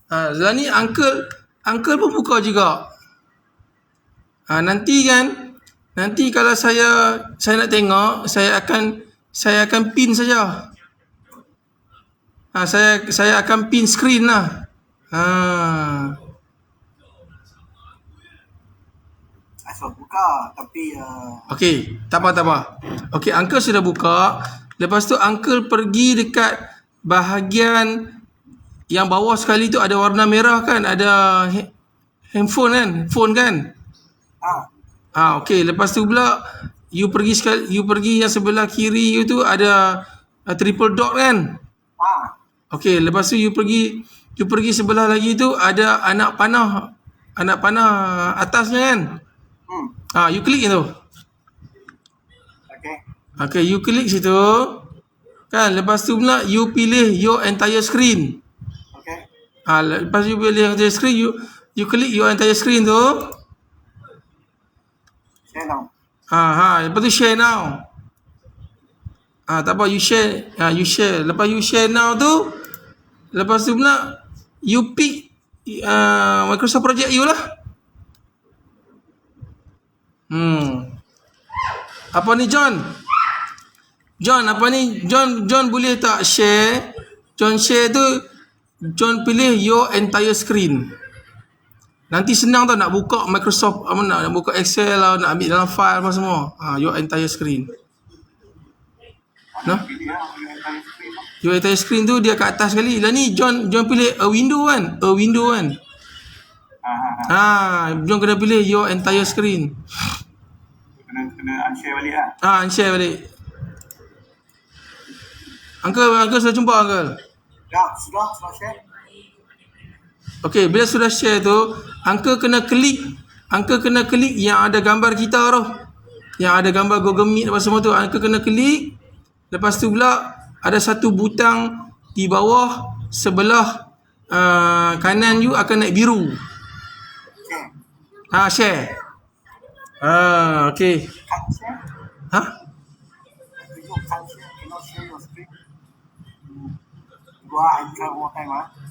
Sekarang ni uncle pun buka juga. Nanti kalau saya nak tengok, saya akan pin saja. Saya akan pin screen lah. Saya buka tapi Okey, tak apa. Okey, uncle sudah buka. Lepas tu uncle pergi dekat bahagian yang bawah sekali tu ada warna merah kan, ada handphone kan, phone kan. Okey, lepas tu pula you pergi yang sebelah kiri you tu ada triple dot kan. Okey, lepas tu you pergi sebelah lagi tu ada anak panah atasnya kan. You klik tu. Okey, you klik situ. Kan, lepas tu pula you pilih your entire screen. Lepas you pilih entire screen, you klik your entire screen tu. Share now. Lepas tu share now. Tak apa, you share. Lepas you share now tu, lepas tu pula you pick Microsoft Project you lah. Apa ni John, apa ni John boleh tak share? John share tu, John pilih your entire screen. Nanti senang tau nak buka Microsoft, nak buka Excel lah, nak ambil dalam file apa semua. Your entire screen. Your entire screen tu dia kat atas sekali. Lah ni John pilih a window kan. John kena pilih your entire screen. Kena unshare balik lah. Unshare balik. Uncle sudah jumpa Uncle? Sudah share. Okey, bila sudah share tu, Uncle kena klik yang ada gambar kita tu. Yang ada gambar Google Meet apa semua tu. Uncle kena klik. Lepas tu pula ada satu butang di bawah sebelah kanan you akan naik biru. Share. Okey.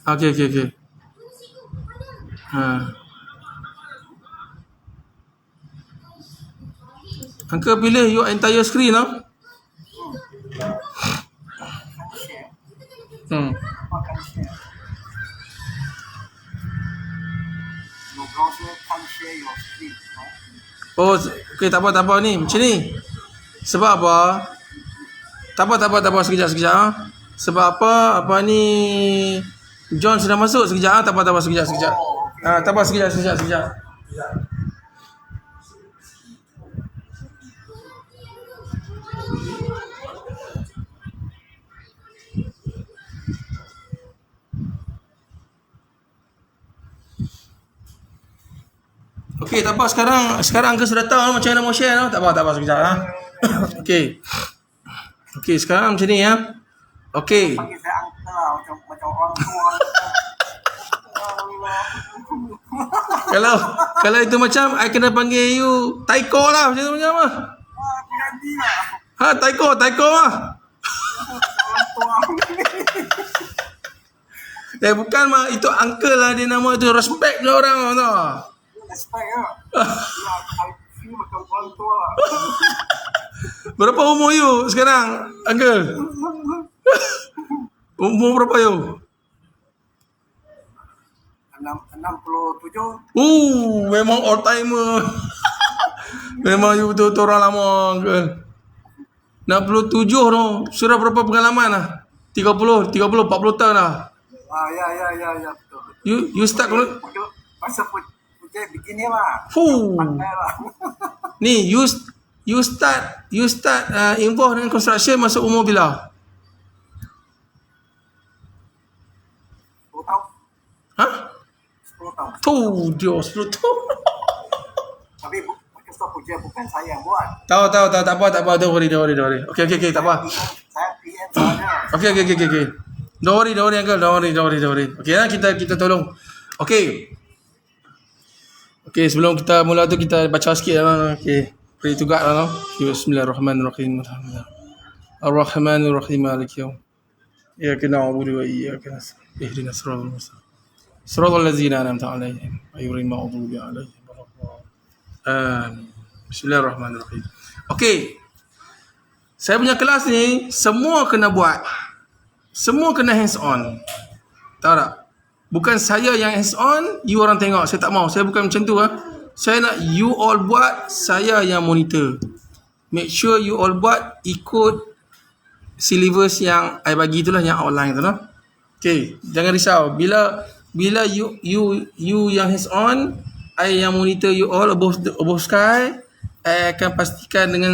Okey. Uncle pilih your entire screen lah. Okey, tak apa ni. Macam ni. Sebab apa? Tak apa sekejap. Sebab apa ni John sudah masuk sekejap. Tak apa sekejap. Tak apa sekejap. Okey, tak apa, sekarang Uncle sudah tahu macam mana mau share tau. Tak apa sekejap Okey, sekarang macam ni ya. Okey. Panggil saya uncle lah, macam orang tua. Kalau itu macam I kena panggil you Taiko lah, macam tu macam apa? Ganti lah. Taiko lah. Bukan mah, itu uncle lah dia nama tu, respect je orang tau. Respect lah. I feel macam orang tua lah. Berapa umur you sekarang, uncle? Umur berapa you? 67. Memang old timer. Memang you betul-betul orang lama, uncle. 67 tu. Sudah berapa pengalaman lah? 30, 40 tahun lah. Ya, betul. You start kalau Masa projek begini lah. Pandai lah. Ni you start involved dengan construction masa umur bila? 10 tahun. 10 tahun. Dia 10 tahun. Tapi Microsoft projek bukan saya yang buat. Tahu, tak apa. Don't worry. Okey, tak apa. Saya PM saja. Okey. Don't worry, uncle. Don't worry. Okey lah, kita tolong. Okey, sebelum kita mula tu kita baca sikit lah. Okey. Pray to God lah. Bismillahirrahmanirrahim. Ar-Rahmanir Rahim. Maliki yaum. Iyyaka na'budu wa iyyaka nasta'in. Ihdinas siratal mustaqim. Siratal ladzina an'amta 'alaihim ghairil maghdubi 'alaihim waladdallin. Bismillahirrahmanirrahim. Okey. Saya punya kelas ni semua kena buat. Semua kena hands on. Tahu tak? Bukan saya yang hands on, you orang tengok. Saya tak mau. Saya bukan macam tu Saya nak you all buat, saya yang monitor. Make sure you all buat ikut syllabus yang I bagi itulah, yang outline tu lah. Okay, jangan risau. Bila you yang hands on, I yang monitor you all above sky. I akan pastikan dengan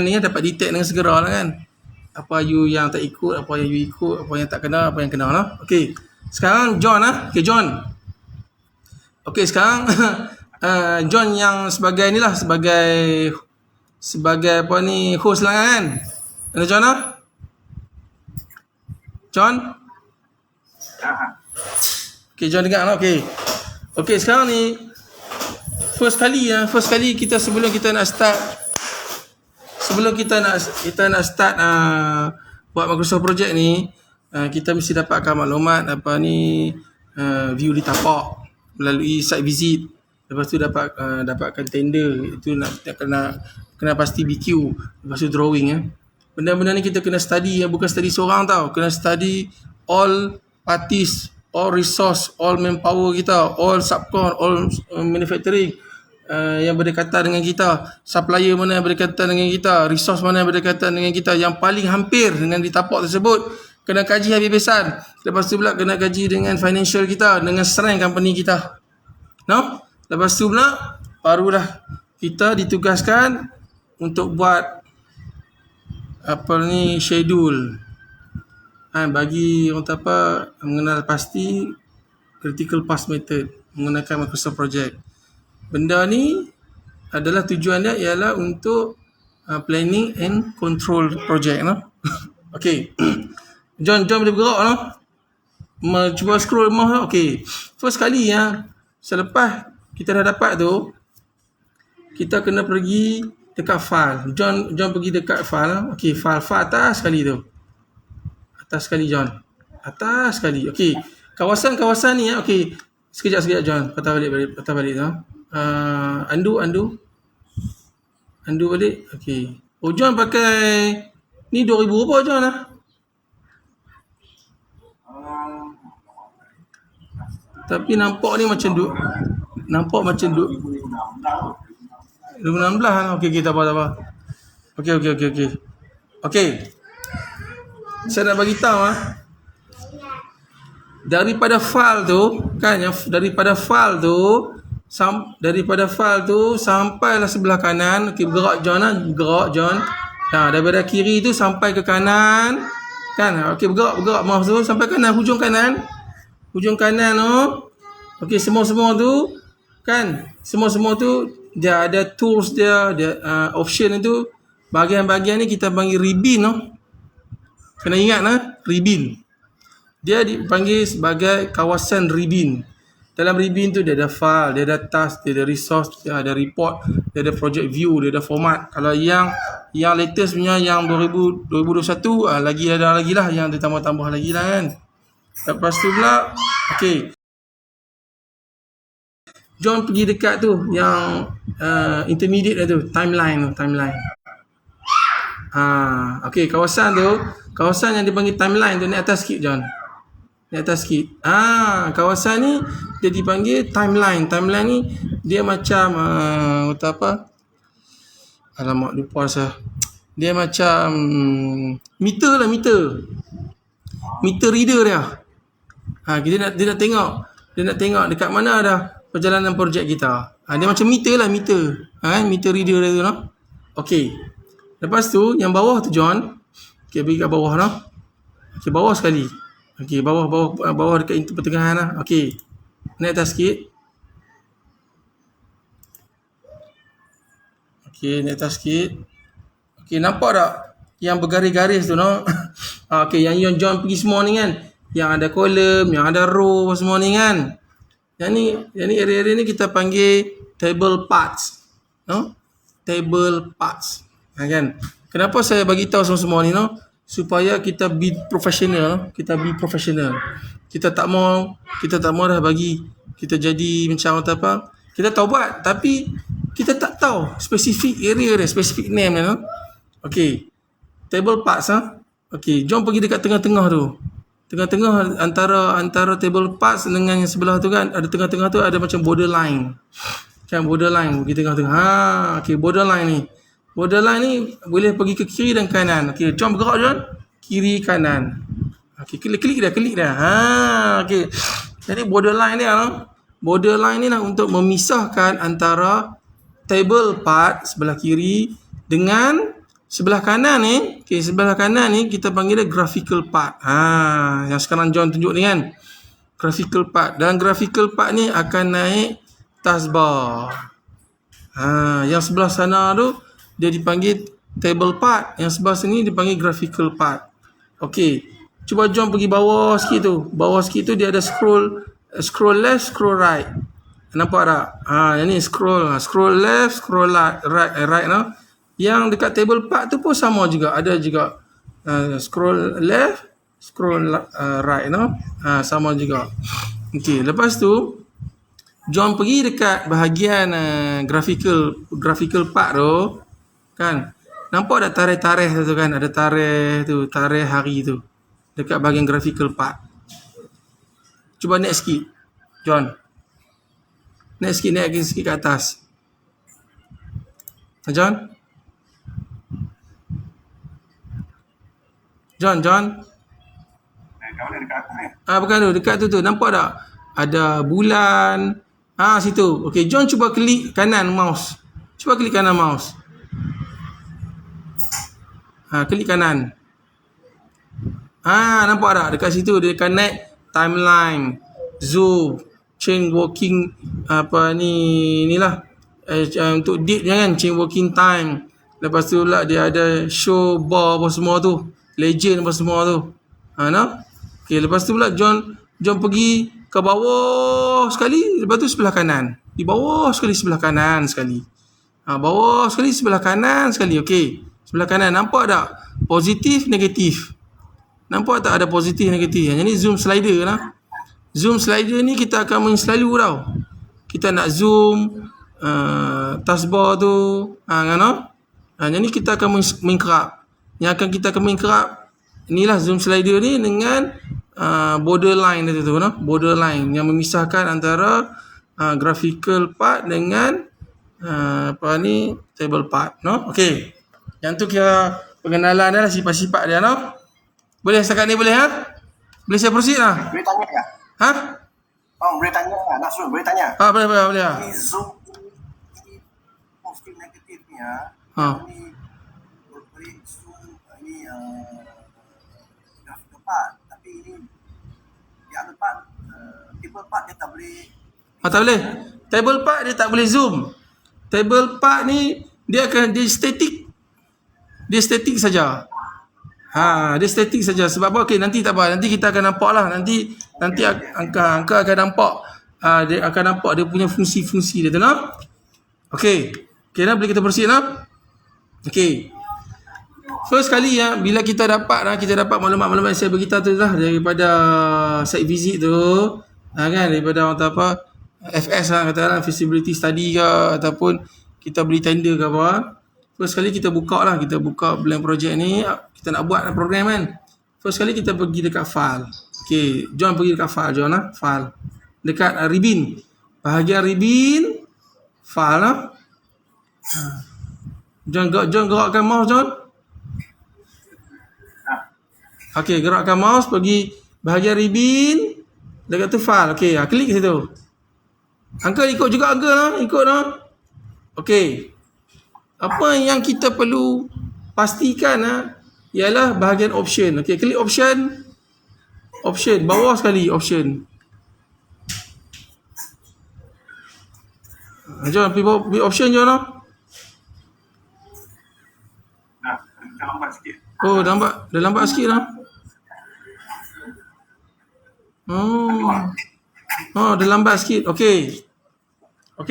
ni dapat detect dengan segera lah kan. Apa you yang tak ikut, apa yang you ikut, apa yang tak kena, apa yang kena lah. Okay, sekarang John Okay, John. Okay, sekarang John yang sebagai ni lah, sebagai apa ni, host lah kan. Ada John John? Okay, John dengar lah. Okay, sekarang ni first kali kita sebelum kita nak start buat Microsoft Project ni, kita mesti dapatkan maklumat view di tapak melalui site visit. Lepas tu dapatkan tender, itu nak kena pasti BQ. Lepas tu drawing Benda-benda ni kita kena study, bukan study seorang tau. Kena study all parties, all resource, all manpower kita, all subcon, all manufacturing yang berdekatan dengan kita, supplier mana yang berdekatan dengan kita, resource mana yang berdekatan dengan kita, yang paling hampir dengan di tapak tersebut kena kaji habis-habisan. Lepas tu pula kena kaji dengan financial kita, dengan strength company kita. Lepas tu pula barulah kita ditugaskan untuk buat schedule bagi mengenal pasti critical path method menggunakan Microsoft Project. Benda ni adalah tujuannya ialah untuk planning and control project Okay. John boleh bergerak cuba scroll Okay. First kali selepas kita dah dapat tu, kita kena pergi dekat file. John pergi dekat file. Okay, file atas sekali tu. Atas sekali John. Atas sekali. Okay. Kawasan ni okay. Sekejap John. Patah balik tu. Undo balik. Okay. Oh, John pakai ni 2000 apa John Tapi nampak ni macam 2016 Okay, tak apa. Okay. Saya nak bagi tahu daripada file tu sampailah sebelah kanan. Okay, bergerak John. Daripada kiri tu sampai ke kanan kan. Okay, bergerak mouse tu sampai kanan, hujung kanan Okay, semua tu kan, semua tu dia ada tools dia option itu. Bahagian-bahagian ni kita panggil ribbon Kena ingat ribbon. Dia dipanggil sebagai kawasan ribbon. Dalam ribbon tu dia ada file, dia ada task, dia ada resource, dia ada report, dia ada project view, dia ada format. Kalau yang latest punya yang 2021 lagi lah yang ditambah-tambah lagi lah kan. Lepas tu pula okay, John pergi dekat tu yang intermediate tu, timeline. Okay, kawasan yang dipanggil timeline tu, naik atas sikit John. Kawasan ni dia dipanggil timeline. Timeline ni dia macam alamak lupa saya. Dia macam meter reader dia. Dia nak tengok dekat mana ada perjalanan projek kita. Dia macam meter meter reader dia tu Okay. Lepas tu yang bawah tu John. Okay, pergi kat bawah Okay, bawah sekali. Okay, bawah dekat pertengahan Okay. Naik atas sikit. Okay, naik atas sikit. Okay, nampak tak yang bergaris-garis tu Okay, yang John pergi semua ni kan, yang ada kolom, yang ada row semua ni kan. Yang ni area-area ni kita panggil table parts. Table parts. Kan? Kenapa saya bagi tahu semua ni supaya kita be professional. Kita tak mau Kita tak mau dah bagi kita jadi macam apa. Kita tahu buat tapi kita tak tahu spesifik area dia, spesifik name dia. Okey. Table parts Okey, jom pergi dekat tengah-tengah tu. Tengah-tengah antara table parts dengan yang sebelah tu kan, ada tengah-tengah tu ada macam borderline. Kan borderline di tengah-tengah. Okey, borderline ni. Borderline ni boleh pergi ke kiri dan kanan. Okey, jom bergerak John. Kiri kanan. Okey, klik dah. Okey. Jadi borderline ni borderline ni lah untuk memisahkan antara table part sebelah kiri dengan sebelah kanan ni. Okey, sebelah kanan ni kita panggil dia graphical part. Yang sekarang John tunjuk ni kan. Graphical part. Dalam graphical part ni akan naik taskbar. Yang sebelah sana tu dia dipanggil table part, yang sebelah sini dipanggil graphical part. Okey, cuba jom pergi bawah sikit tu. Bawah sikit tu dia ada scroll left, scroll right. Nampak tak? Yang ni scroll left, scroll right Yang dekat table part tu pun sama juga, ada juga scroll left, scroll right sama juga. Okey, lepas tu jom pergi dekat bahagian graphical part tu kan. Nampak tak tarikh-tarikh tu kan, ada tarikh hari tu dekat bahagian graphical part. Cuba naik sikit John, naik sikit ke atas John. Bukan tu, dekat tu nampak tak ada bulan situ. Okey, John cuba klik kanan mouse. Klik kanan. Nampak tak dekat situ dia akan naik timeline, zoom, chain working inilah untuk date kan, chain working time. Lepas tu pula dia ada show bar apa semua tu, legend apa semua tu. Okey, lepas tu pula John pergi ke bawah sekali, lepas tu sebelah kanan. Di bawah sekali sebelah kanan sekali. Bawah sekali sebelah kanan sekali. Okey. Sebelah kanan nampak tak? Positif, negatif. Nampak tak ada positif, negatif? Yang ni zoom slider lah. Zoom slider ni kita akan selalu tau. Kita nak zoom taskbar tu. Yang ni kita akan mengkerap. Yang akan kita akan mengkerap inilah zoom slider ni dengan borderline tu borderline yang memisahkan antara graphical part dengan table part. Okey. Yang tu kira pengenalan dia lah, sifat-sifat dia Boleh setakat ni boleh Boleh saya proceed lah. Boleh tanya ya? Boleh tanya lah. Nasrul boleh tanya. Boleh. Ini zoom ini positif negatif ni Ini boleh zoom ini graphical part. Tapi ini di other part table part dia tak boleh. Tak boleh. Table part dia tak boleh zoom. Table part ni dia akan static. Dia statik saja. Dia statik saja. Sebab apa? Okey, nanti tak apa. Nanti kita akan nampak lah. Nanti angka akan nampak. Dia akan nampak dia punya fungsi-fungsi dia tu Okey. Okey boleh kita proceed Okey. First kali bila kita dapat maklumat-maklumat yang saya beritahu tu lah daripada site visit tu. Kan daripada FS katakanlah feasibility study ke ataupun kita beli tender ke apa. First kali kita buka blank project ni, kita nak buat program kan. First kali kita pergi dekat file. Okey, John pergi dekat file file. Dekat ribbon. Bahagian ribbon file John gerakkan mouse John. Okey, gerakkan mouse pergi bahagian ribbon, dekat tu file. Okey, klik situ. Angka ikut juga ikut Okey. Apa yang kita perlu pastikan ialah bahagian option. Okey, klik option. Option bawah sekali option. Jom pergi option je Dah lambat sikit. Dah lambat sikit dah lambat sikit. Okey,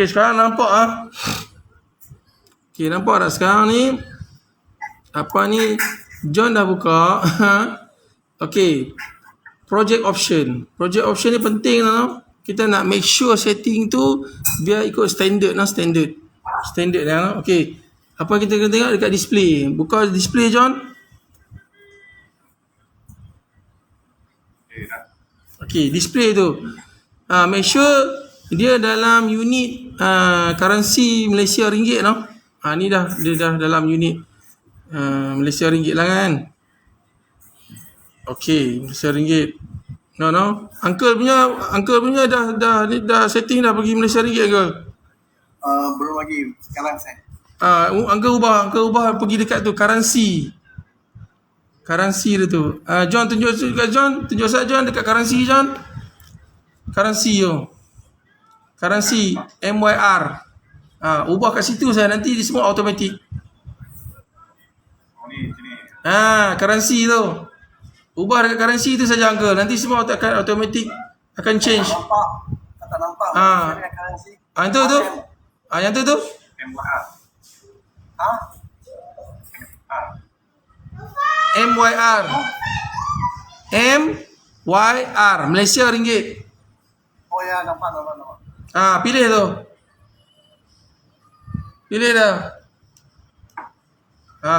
sekarang nampak Okey, nampak tak sekarang ni? Apa ni? John dah buka. Okey. project option. Project option ni penting lah. Kita nak make sure setting tu biar ikut standard lah, standard lah. Okey. Apa kita kena tengok dekat display. Buka display John. Okey, display tu. Make sure dia dalam unit currency Malaysia ringgit noh. Ni dia dah dalam unit Malaysia ringgit lah kan. Okey, Malaysia ringgit. No. Uncle punya dah setting dah pergi Malaysia ringgit ke? Belum lagi. Sekarang saya. Uncle ubah pergi dekat tu currency dia tu. John tunjuk saya John dekat currency John. Currency MYR. Ubah kat situ saya, nanti dia semua automatic. Ni sini. Currency tu. Ubah dekat currency tu saja Uncle. Nanti semua akan automatic akan change. Tak nampak. Currency. Yang tu. Yang tu. MYR. MYR Malaysia ringgit. Oh ya, nampak. Pilih tu. Pilih dah.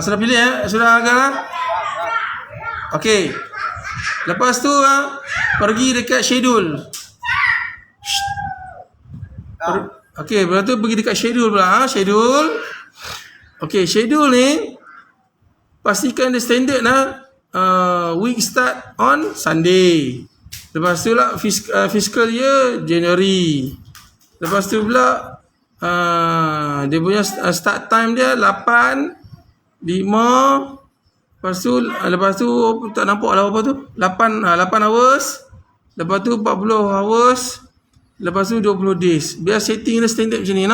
Sudah pilih Sudah Uncle Okey. Lepas tu pergi dekat schedule. Okey, lepas tu pergi dekat schedule pula. Schedule. Okey, schedule ni pastikan dia standard week start on Sunday. Lepas tu lah fiscal year January. Lepas tu pula dia punya start time dia 8, 5. Lepas tu tak nampak lah apa tu. 8 hours. Lepas tu 40 hours. Lepas tu 20 days. Biar setting dia standard macam ni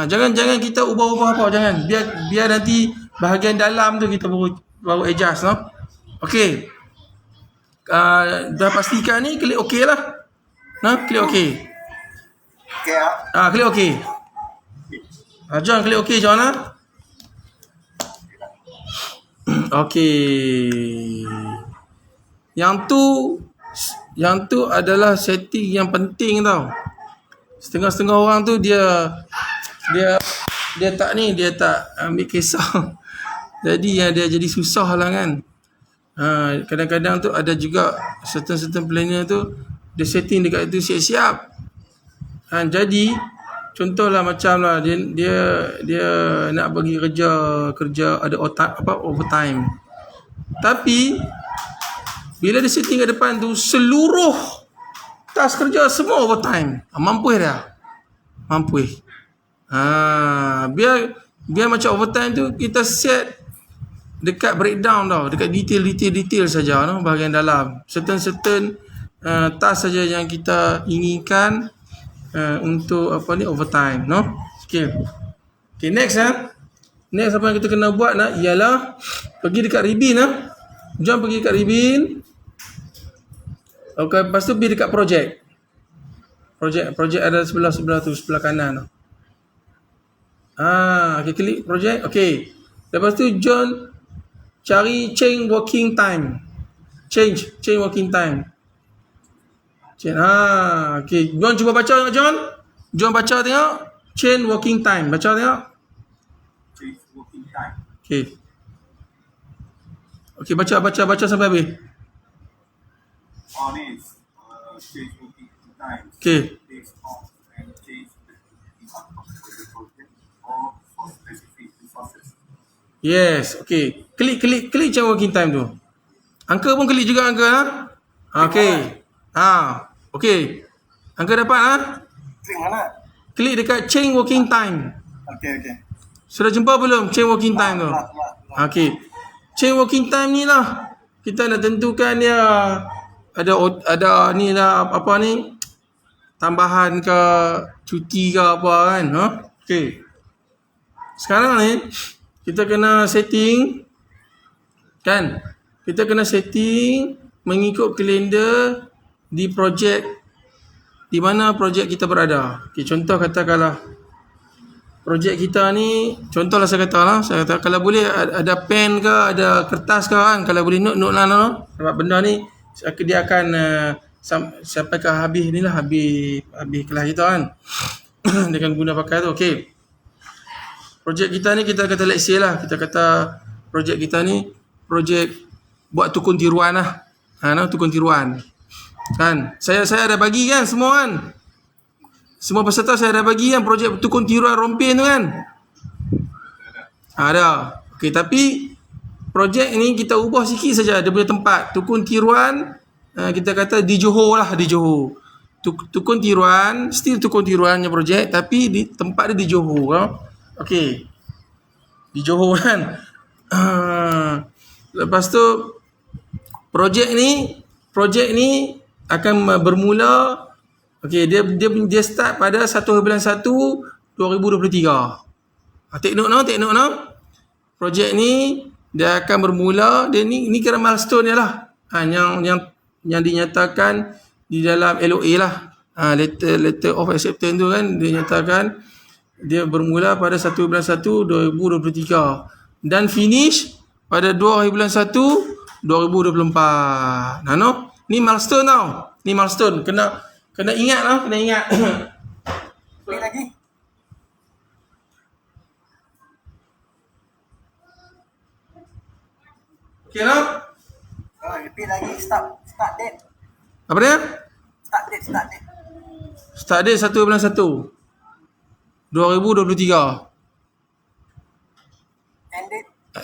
Jangan kita ubah-ubah apa, jangan. Biar nanti bahagian dalam tu kita baru adjust Okey. Dah pastikan ni, klik OK lah. Klik OK. Okey Klik OK. John klik OK John Okey. Yang tu adalah setting yang penting tau. Setengah-setengah orang tu dia tak ambil kisah. Jadi dia jadi susah lah kan. Kadang-kadang tu ada juga certain planner tu dia setting dekat itu siap-siap. Jadi contohlah macam lah dia nak bagi kerja ada overtime. Tapi bila dia setting kat depan tu seluruh task kerja semua overtime. Mampu dah. Biar macam overtime tu kita set dekat breakdown tau, dekat detail saja bahagian dalam. Certain task saja yang kita inginkan untuk overtime Okay, next next apa yang kita kena buat ialah pergi dekat ribbon Jom pergi dekat ribbon. Okay, lepas tu pergi dekat project ada sebelah tu, sebelah kanan. Okay, klik project. Okay, lepas tu John cari change working time. Change working time. Okay, John cuba baca tengok John. John baca tengok. Change working time. Baca tengok. Change working time. Okay, baca sampai habis. Ni change working time. Okay. Based on and change the impact of the project or for specific resources. Yes, okay. Klik change working time tu. Uncle pun klik juga Uncle Okay. Okay. Uncle dapat Klik mana? Klik dekat change working time. Okay. Sudah jumpa belum change working time tu? Okay. Change working time ni lah kita nak tentukan dia ada ni lah apa ni tambahan ke cuti ke apa kan. Okay. Sekarang ni kita kena setting kan. Kita kena setting mengikut kalender di projek di mana projek kita berada. Okay, contoh katakanlah projek kita ni, contohlah saya kata kalau boleh ada pen ke, ada kertas ke kan, kalau boleh note lah sebab benda ni Dia akan sampai ke habis ni lah, habis kelas kita kan. Dia akan guna pakai tu. Okey. Projek kita ni kita kata let's say lah, kita kata projek kita ni projek buat tukun tiruan lah. Tukun tiruan. Kan? Saya ada bagi kan semua kan. Semua peserta saya ada bagi kan projek tukun tiruan rompin tu kan. Ada. Okey, tapi projek ni kita ubah sikit saja dia punya tempat. Tukun tiruan kita kata di Johor lah, di Johor. Tukun tiruan, still tukun tiruannya projek tapi di tempat dia di Johor kan. Okey. Di Johor kan. Lepas tu projek ni akan bermula okey dia start pada 1/1 2023. Take note no. Projek ni dia akan bermula dia ni kira milestone dia lah. Yang dinyatakan di dalam LOA lah. Letter of acceptance tu kan dia nyatakan dia bermula pada 1/1 2023 dan finish pada 2/1 2024. Ni milestone tau. Ni milestone. Kena ingat lah, kena ingat. Lagi. Okey lah. Repeat lagi start date. Apa dia? Start date. Start date 1/1 2023.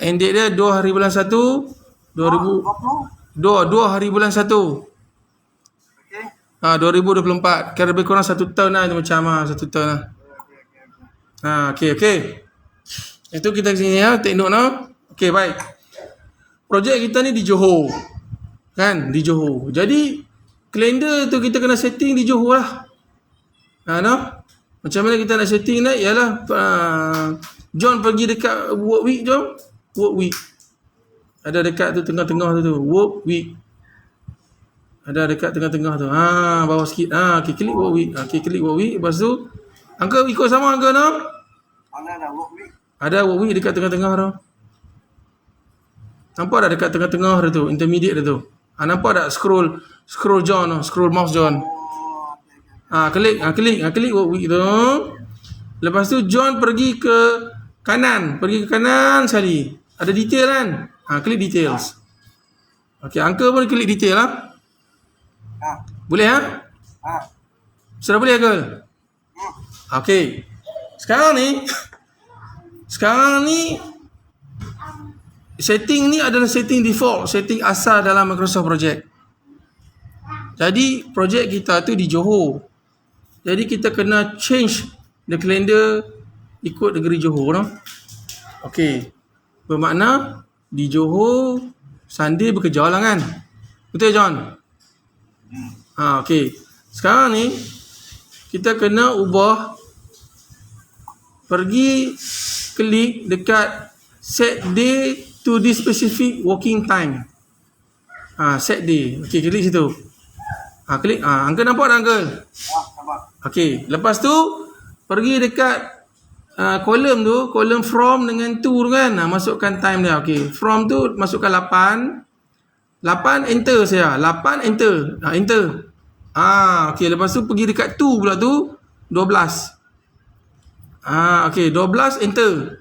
End date dia 2 hari bulan 1 2000 2 hari bulan 1. Okey. 2024. Kira lebih kurang 1 tahun lah tu macam 1 tahun lah. Okey. Itu kita ke sini ya, take note lah. Okey, baik. Projek kita ni di Johor. Kan, di Johor. Jadi kalender tu kita kena setting di Johor lah. Macam mana kita nak setting ni? Ialah John pergi dekat work week John. Work week. Ada dekat tu tengah-tengah tu work week. Ada dekat tengah-tengah tu. Bawah sikit. Okay, klik work week. Klik work week. Lepas tu Angka ikut sama Angka no? Mana ada work week? Ada work week dekat tengah-tengah tu. Nampak tak dekat tengah-tengah tu, intermediate tu. Nampak tak scroll John tu, scroll mouse John. Klik work week tu. Lepas tu John pergi ke kanan sekali. Ada detail kan? Klik details. Okey, Angka pun klik detail lah. Boleh ha? Sudah boleh ke? Okey. Sekarang ni setting ni adalah setting default, setting asal dalam Microsoft Project. Jadi projek kita tu di Johor. Jadi kita kena change the calendar ikut negeri Johor no? Okey. Bermakna di Johor Sunday bekerja lah kan? Betul John? Okey. Sekarang ni kita kena ubah, pergi klik dekat set day to this specific working time. Set day. Okey, klik situ. Klik. Angka nampak tak Angka? Nampak. Okey, lepas tu pergi dekat kolom tu, kolom from dengan to kan. Masukkan time dia. Okey, from tu masukkan 8. 8 enter saya. 8 enter. Enter. Okey, lepas tu pergi dekat to pula tu 12. Okey, 12 enter.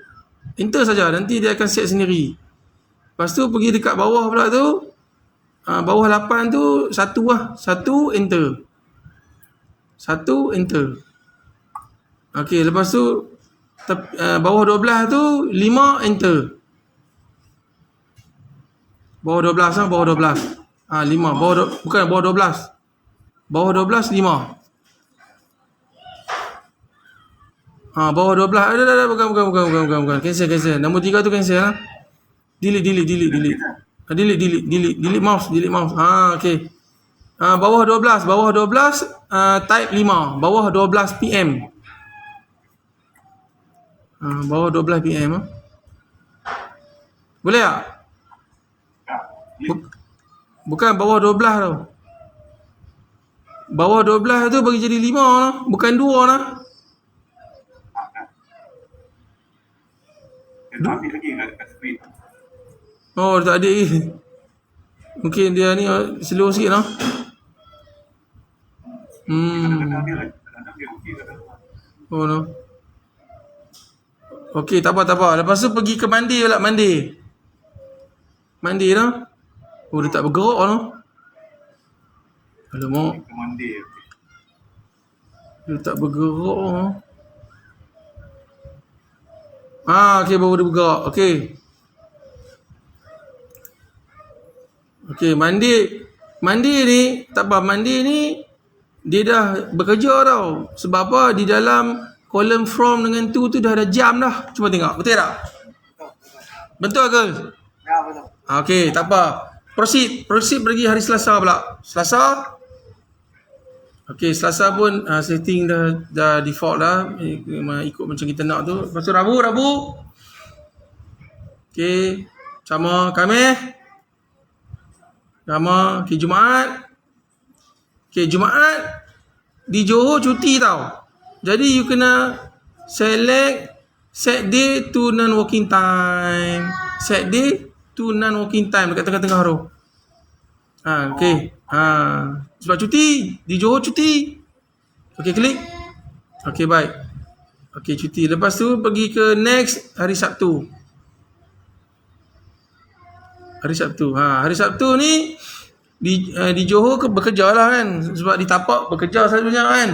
Enter saja, nanti dia akan set sendiri. Lepas tu pergi dekat bawah pula tu, bawah 8 tu 1 lah. 1 enter. 1 enter. Okey, lepas tu bawah 12 tu 5 enter. Bawah 12 lah, bawah 12. 5. Bukan bawah 12. Bawah 12 5. Bawah 12. Bukan. Cancel. Nombor 3 tu cancel lah. Delete. Delete mouse. Okey. Bawah 12. Type 5. Bawah 12 PM. Bawah 12 PM. Boleh tak? Bukan bawah 12 tau. Bawah 12 tu bagi jadi 5 lah. Bukan 2 lah. Tapi lagi kat screen. Tak ada. Mungkin dia ni slow sikit noh. Kadang-kadang dia okey kadang-kadang. Oh no. Okey, tak apa. Lepas tu pergi ke mandi pula, mandi noh. Oh, dia tak bergerak noh. Alamak, Ke mandi okey. dia tak bergerak noh. Okey, baru dia bergerak. Okey, mandi ni tak apa, mandi ni dia dah bekerja tau. Sebab apa? Di dalam column from dengan tu dah ada jam dah. Cuba tengok, betul tak? Betul ke? Ya, betul. Okey, tak apa. Proceed pergi hari Selasa pula. Selasa. Okey, Selasa pun setting dah default dah. Ikut macam kita nak tu. Lepas tu Rabu. Okey, sama Khamis. Sama. Okey, Jumaat. Okey, Jumaat di Johor cuti tau. Jadi you kena select set day to non-working time. Set day to non-working time dekat tengah-tengah tu. Okey. Sebab cuti, di Johor cuti. Okey, klik. Okey, baik. Okey, cuti. Lepas tu pergi ke next hari Sabtu. Hari Sabtu ni di Johor bekerja lah kan. Sebab di tapak bekerja selalunya kan.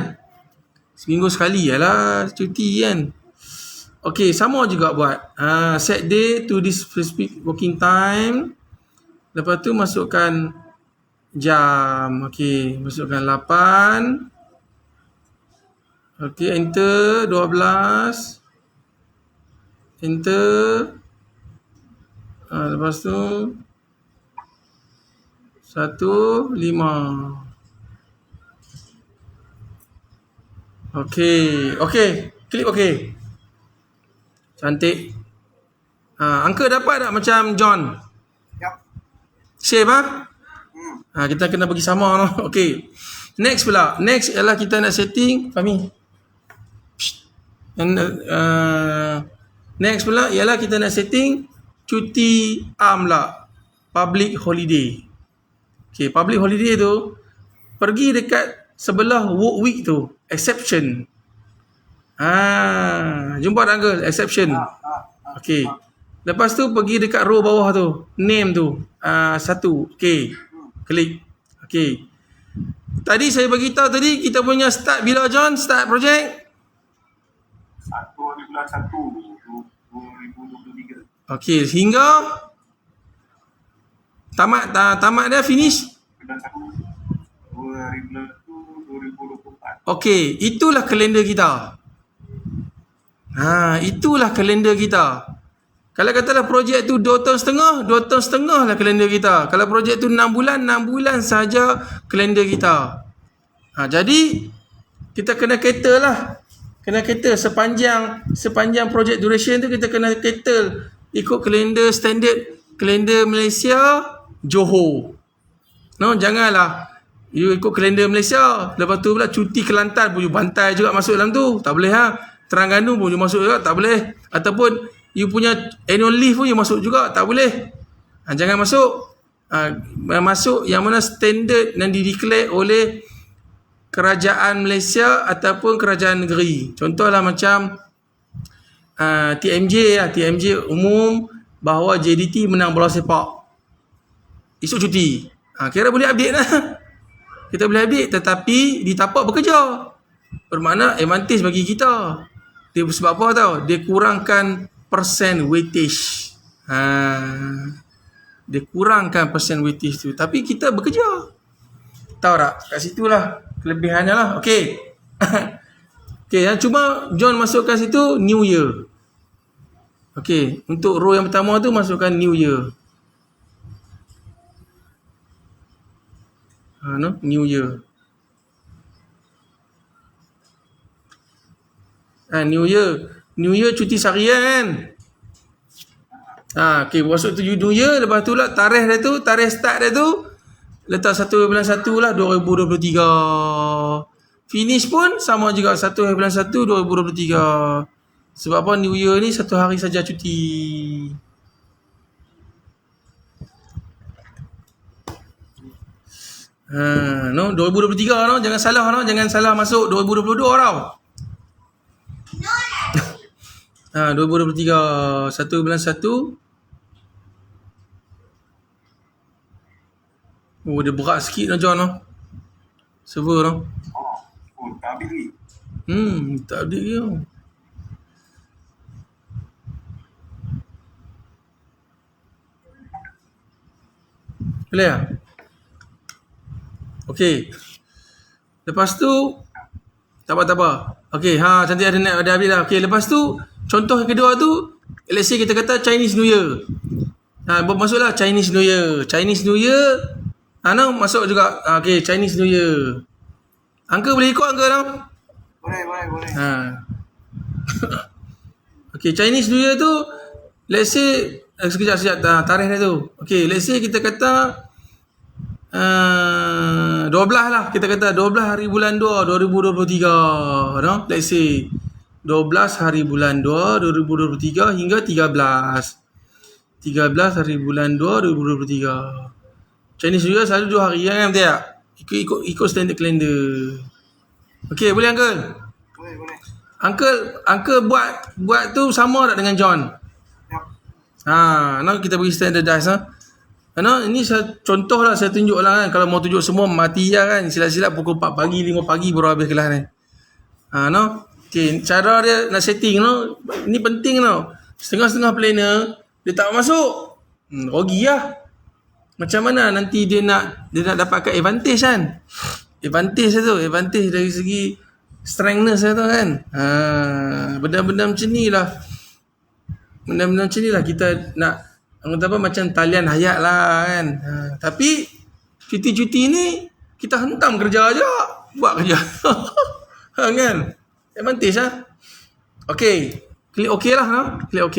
Seminggu sekali lah cuti kan. Okey, sama juga buat. Set day to this specific working time. Lepas tu masukkan jam. Okey, masukkan 8. Okey, enter 12. Enter. Lepas tu 1:05. Okey, klik okey. Cantik. Angka dapat tak macam John? Yap. Save kita kena bagi sama no. Okey. Next pula. Next ialah kita nak setting Fahmi. Next pula ialah kita nak setting cuti pula. Public holiday. Okey, public holiday tu pergi dekat sebelah work week tu, exception. Jumpa tak uncle? Exception. Okey. Lepas tu pergi dekat row bawah tu, name tu. 1. Okey. Klik. Okey. Tadi saya bagi tahu tadi kita punya start bila John? Start project? 1 hari bulan 1 2023. Okey, hingga tamat dia finish? Bulan 1 2024. Okey, itulah kalender kita. Itulah kalender kita. Kalau katalah projek tu 2 tahun setengah lah kalender kita. Kalau projek tu 6 bulan saja kalender kita. Jadi kita kena cater lah. Kena cater sepanjang projek duration tu kita kena cater ikut kalender standard kalender Malaysia Johor. No, janganlah you ikut kalender Malaysia, lepas tu pula cuti Kelantan pun you bantai juga masuk dalam tu. Tak boleh Terengganu pun you masuk juga, tak boleh. Ataupun you punya annual leave pun you masuk juga, tak boleh. Jangan masuk. Masuk yang mana standard yang dideclare oleh kerajaan Malaysia ataupun kerajaan negeri. Contohlah macam TMJ umum bahawa JDT menang bola sepak. Esok cuti. Kira boleh update lah. Kita boleh update tetapi di tapak bekerja. Bermakna advantage bagi kita. Dia sebab apa tau? Dia kurangkan persen weightage. Dia kurangkan persen weightage tu. Tapi kita bekerja. Tahu tak? Kat situlah kelebihannya lah. Okey. Okey, yang cuma John masukkan situ New Year. Okey, untuk row yang pertama tu masukkan New Year. New Year. New Year cuti seharian kan. Okey, masuk tu New Year. Lepas tu lah tarikh start dia tu letak 1 bulan 1 lah 2023. Finish pun sama juga 1 bulan 1 2023. Sebab apa? New Year ni 1 hari saja cuti. No, 2023 no, jangan salah no, jangan salah masuk 2022 tau. 2023 1 bulan 1. Oh, dia berat sikit no John no. Server no. Oh, tak habis lagi. Tak update dia. Boleh tak? Okey. Lepas tu tak apa. Okey, cantik ada habis dah. Okey, lepas tu contoh yang kedua tu, let's say kita kata Chinese New Year. Masuklah Chinese New Year. Chinese New Year no, masuk juga. Okey, Chinese New Year. Angka boleh ikut angka no? Boleh. Okey, Chinese New Year tu let's say sekejap tarikh dia tu. Okey, let's say kita kata 12 lah, kita kata 12 hari bulan 2 2023 no? Let's say 12 hari bulan 2 2023 hingga 13 hari bulan 2 2023. Chinese New Year selalu 2 hari kan, betul tak? Ikut standard calendar. Okey, boleh uncle? Boleh. Uncle buat tu sama tak dengan John? Yap. Now kita bagi standardize ini contoh lah, saya tunjuk lah kan. Kalau mau tunjuk semua mati lah kan. Silap-silap pukul 4 pagi 5 pagi baru habis kelas ni. Okay, cara dia nak setting no. Ini penting no. Setengah-setengah planner dia tak masuk. Rugi lah. Macam mana nanti dia nak dapatkan advantage kan? Advantage dari segi strengthness tu kan. Benda-benda macam ni lah. Kita nak macam talian hayat lah kan. Tapi cuti-cuti ni kita hentam kerja aja, buat kerja. Kan? Advantage lah. Okay. Klik OK lah. Klik OK.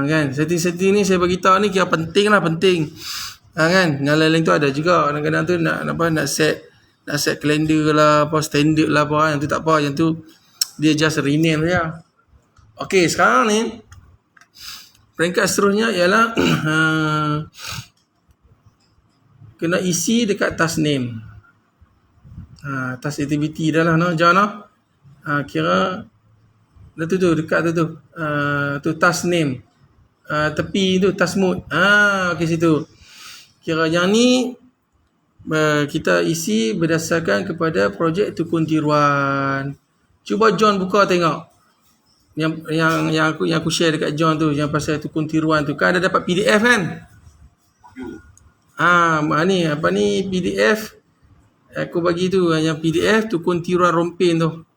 Kan? Setting-setting ni saya bagi tahu ni kira penting lah. Kan? Yang lain-lain tu ada juga. Kadang-kadang tu nak set kalender lah, standard lah apa. Yang tu tak apa. Yang tu dia just rename saja. Okay, sekarang ni peringkat seterusnya ialah kena isi dekat task name. Task activity dah lah no, John no. Kira dah tu dekat tu. Tu task name. Tepi tu task mode. Okey situ. Kira yang ni kita isi berdasarkan kepada projek tukun tiruan. Cuba John buka tengok. Yang aku share dekat John tu, yang pasal tukun tiruan tu kan ada dapat PDF kan? Ni PDF aku bagi tu, yang PDF tukun tiruan rompin tu.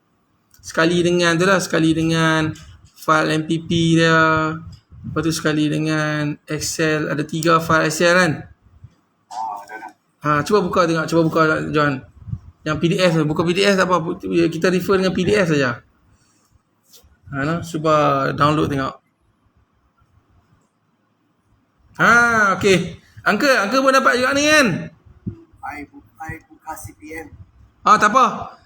Sekali dengan file MPP dia. Lepas tu sekali dengan Excel, ada 3 file Excel kan? Cuba buka John. Yang PDF tu, buka PDF tak apa, kita refer dengan PDF saja. Cuba download tengok. Okey. Uncle pun dapat juga ni kan? I buka CPM. Tak apa.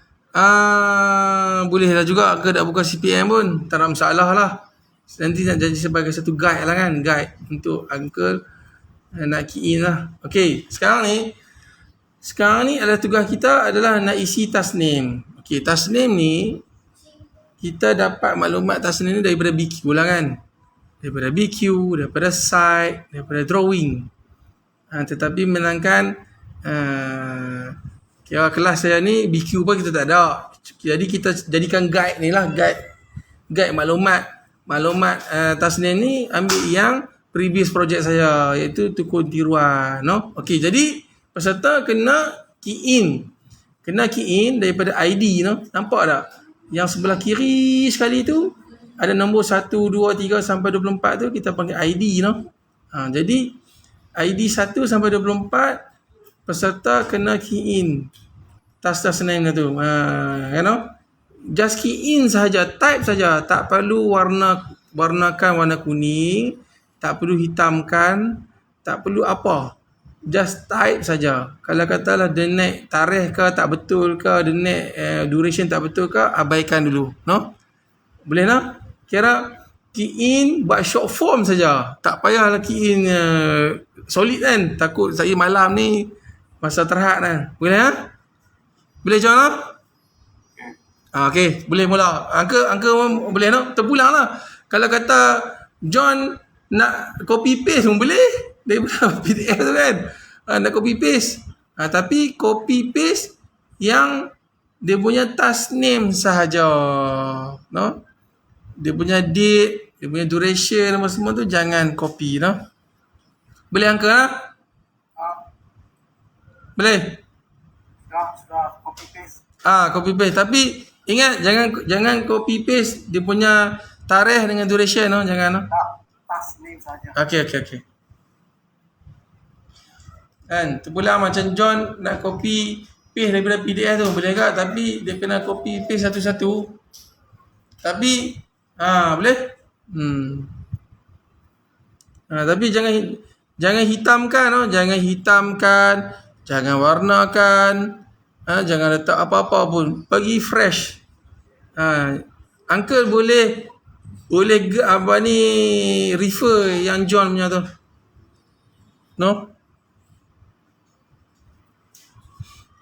Boleh lah juga ke nak buka CPM pun. Tak ada masalah lah. Nanti nak jadi sebagai satu guide lah kan. Guide untuk uncle nak key in lah. Okey. Sekarang ni adalah tugas kita adalah nak isi task name. Okey. Task name ni kita dapat maklumat task name ni daripada BQ lah kan. Daripada BQ, daripada site, daripada drawing. Tetapi menangkan kira kelas saya ni BQ pun kita tak ada. Jadi kita jadikan guide ni lah, guide maklumat task name ni ambil yang previous project saya, iaitu tukun tiruan no. Okey, jadi peserta kena key in daripada ID no. Nampak tak? Yang sebelah kiri sekali tu ada nombor 1, 2, 3 sampai 24 tu kita panggil ID no. Jadi ID 1 sampai 24 peserta kena key in task name tu. Just key in sahaja, type saja, tak perlu warnakan warna kuning, tak perlu hitamkan, tak perlu apa. Just type saja. Kalau katalah the next tarikh ke tak betul ke, the next duration tak betul ke, abaikan dulu no. Boleh no? Kira key in buat short form saja. Tak payahlah key in solid kan. Takut saya malam ni masa terhad kan. Boleh ha? Boleh John ha? Okey, boleh mula. Angka boleh nak terpulang lah. Kalau kata John nak copy paste pun boleh daripada PDF tu kan. Nak copy paste. Tapi copy paste yang dia punya task name sahaja. No? Dia punya date, dia punya duration apa semua tu jangan copy no. Boleh angka lah? Boleh? Sudah copy paste. Copy paste. Tapi ingat jangan copy paste dia punya tarikh dengan duration no, jangan no. Task name saja. Okey. Kan, terpulang macam John nak copy paste daripada PDF tu boleh tak? Tapi dia kena copy paste satu-satu. Tapi boleh? Tapi jangan hitamkan no, jangan warnakan, jangan letak apa-apa pun. Bagi fresh. Uncle boleh refer yang John punya tu. No?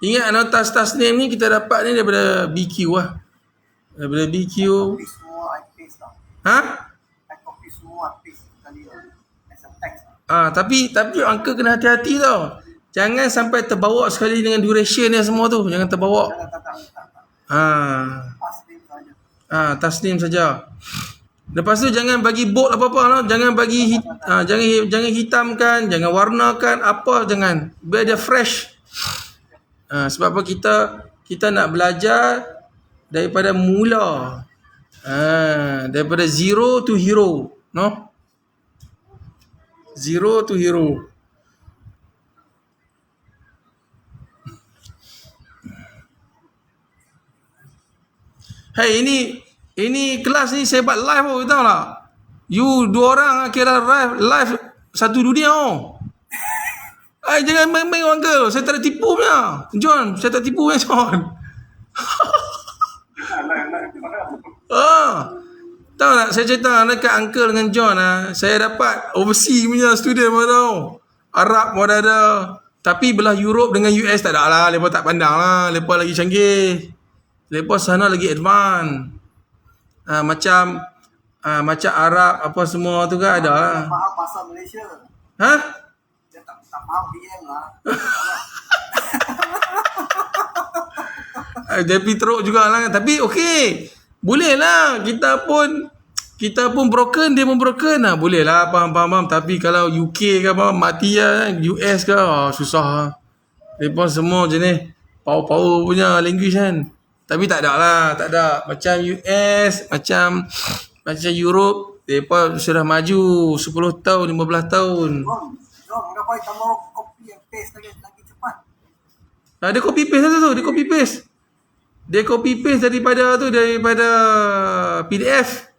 Ingat task name ni kita dapat ni daripada BQ lah. Daripada BQ. Copy semua I paste lah. I copy semua paste sekali lah. As a text lah. Tapi angka kena hati-hati tau. Jangan sampai terbawa sekali dengan duration dia semua tu. Jangan terbawa. Tak. Task name saja. Task name saja. Lepas tu jangan bagi bold apa-apa no. Jangan bagi jangan hitamkan, jangan warnakan apa, jangan. Biar dia fresh. Sebab apa kita nak belajar daripada mula. Daripada zero to hero, no? Zero to hero. Hey, ini kelas ni saya buat live tahu tak? You dua orang kira live satu dunia oh. Jangan main-main uncle. Saya tak ada tipu punya. John, saya tak tipu punya John. Tahu tak, saya cerita dekat uncle dengan John saya dapat overseas punya student pun tau. Arab pun ada. Tapi belah Europe dengan US tak ada lah. Mereka tak pandang lah. Mereka lagi canggih. Mereka sana lagi advance. Macam Arab apa semua tu kan ada lah. Faham bahasa Malaysia. Dia tak faham PM lah. Tapi teruk jugalah. Tapi okey. Boleh lah. Kita pun broken, dia pun broken lah. Boleh lah, faham. Tapi kalau UK ke apa, mati lah. US ke, susah lah. Mereka semua jenis power punya language kan. Tapi tak ada lah, tak ada. Macam US, macam Europe, mereka sudah maju 10 tahun, 15 tahun. Jom, kenapa kita mau copy and paste lagi cepat? Dia copy paste tu, dia copy paste daripada PDF.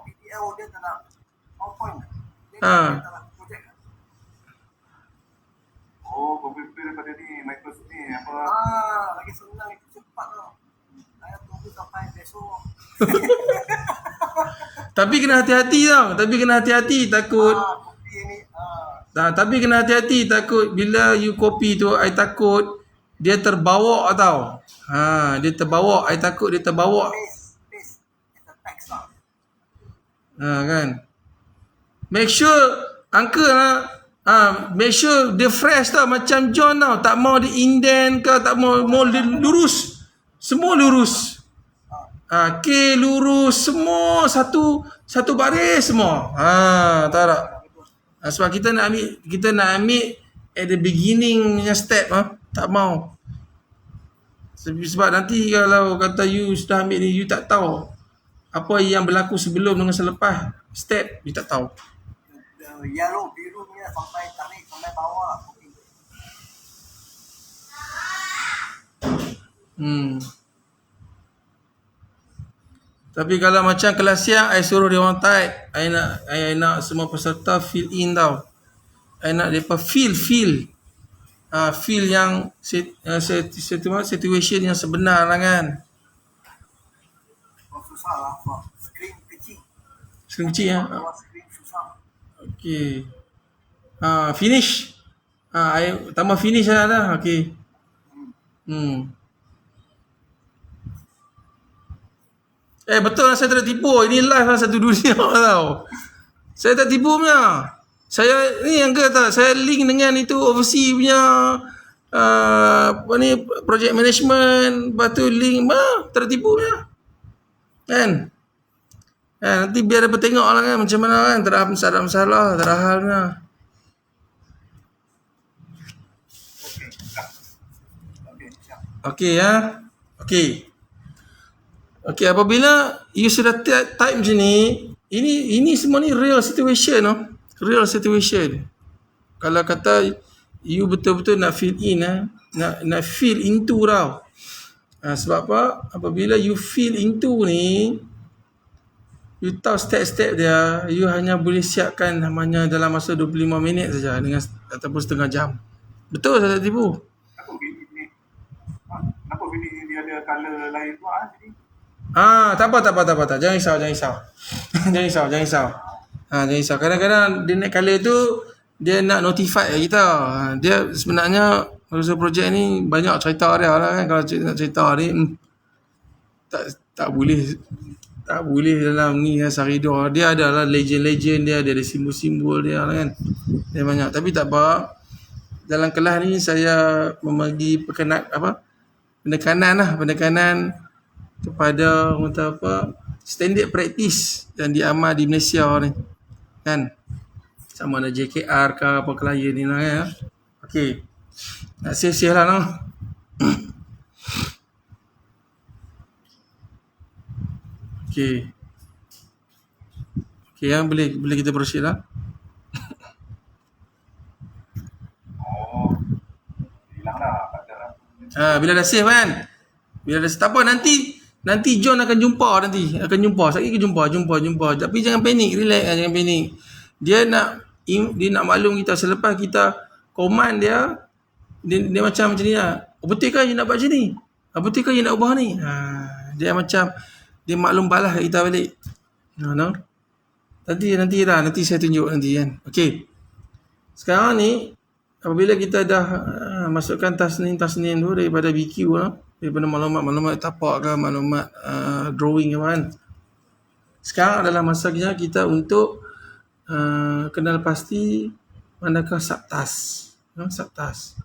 PDF dia tak nak PowerPoint. Projek. Copy paste daripada ni, Microsoft ni apa? Lagi senang, lagi cepat tau. Saya tunggu sampai besok. Tapi kena hati-hati takut. Copy ni. Tapi kena hati-hati takut bila you copy tu, I takut dia terbawa tau. Dia terbawa, I takut dia terbawa. Paste as a text lah. Kan. Make sure uncle make sure dia fresh tau macam John tau. Tak mau dia indent ke, tak mau dia lurus. Semua lurus. K lurus semua satu baris semua. Tahu tak? Sebab kita nak ambil at the beginning punya step tak mau. Sebab nanti kalau kata you sudah ambil ni, you tak tahu apa yang berlaku sebelum dengan selepas step, you tak tahu. The yellow biru ni sampai tarik sampai bawah. Tapi kalau macam kelas siang, I suruh dia orang type. I nak semua peserta fill in tau. I nak mereka feel yang situation yang sebenar lah kan. Susah lah, screen kecil. Skrin kecil ya. Keluar screen susah. Okey. Finish. Tambah finish lah. Okey. Betul lah, saya tak tipu. Ini live lah satu dunia tau. Saya tak tipu punya. Saya ni yang kata, saya link dengan itu overseas punya project management, lepas tu link tak tipu punya. Kan? Nanti biar dapat tengok lah kan macam mana kan, tak ada masalah, tak ada halnya. Okey, siap. Okey ya. Okey, apabila you sudah type macam ni, ini semua ni real situation real situation. Kalau kata you betul-betul nak fill in nak fill into tau. Sebab apa? Apabila you fill into ni, you tahu step-step dia, you hanya boleh siapkan namanya dalam masa 25 minit saja dengan ataupun setengah jam. Betul saya tak tipu? Kenapa bilik ni dia ada colour lain tu jadi? Tak apa. Jangan risau. Jangan risau. Kadang-kadang dia nak color tu, dia nak notify kita. Dia sebenarnya usaha projek ni banyak cerita dia lah kan. Kalau nak cerita ni tak boleh dalam ni Sarido. Dia adalah legend dia ada simbol-simbol dia lah kan. Dia banyak. Tapi tak apa. Dalam kelas ni saya membagi penekanan kepada standard practice yang diamal di Malaysia ni kan, sama ada JKR ke apa klien ni lah ya. Okey, nak save lah no. Okey ya, boleh kita proceed lah. Hilang dah, tak ada. Bila dah save kan, tak apa, nanti John akan jumpa. Sekali jumpa. Tapi jangan panik, relax lah, jangan panik. Dia nak maklum kita selepas kita command dia macam ni lah. Betul ke you nak buat macam ni? Betul ke you nak ubah ni? Dia macam dia maklum balas kita balik. Nanti saya tunjuk nanti kan. Okey. Sekarang ni apabila kita dah masukkan tasnim tu daripada BQ lah, daripada maklumat tapak ke maklumat drawing ke kan. Sekarang adalah masanya kita untuk kenal pasti manakah subtask. Subtask.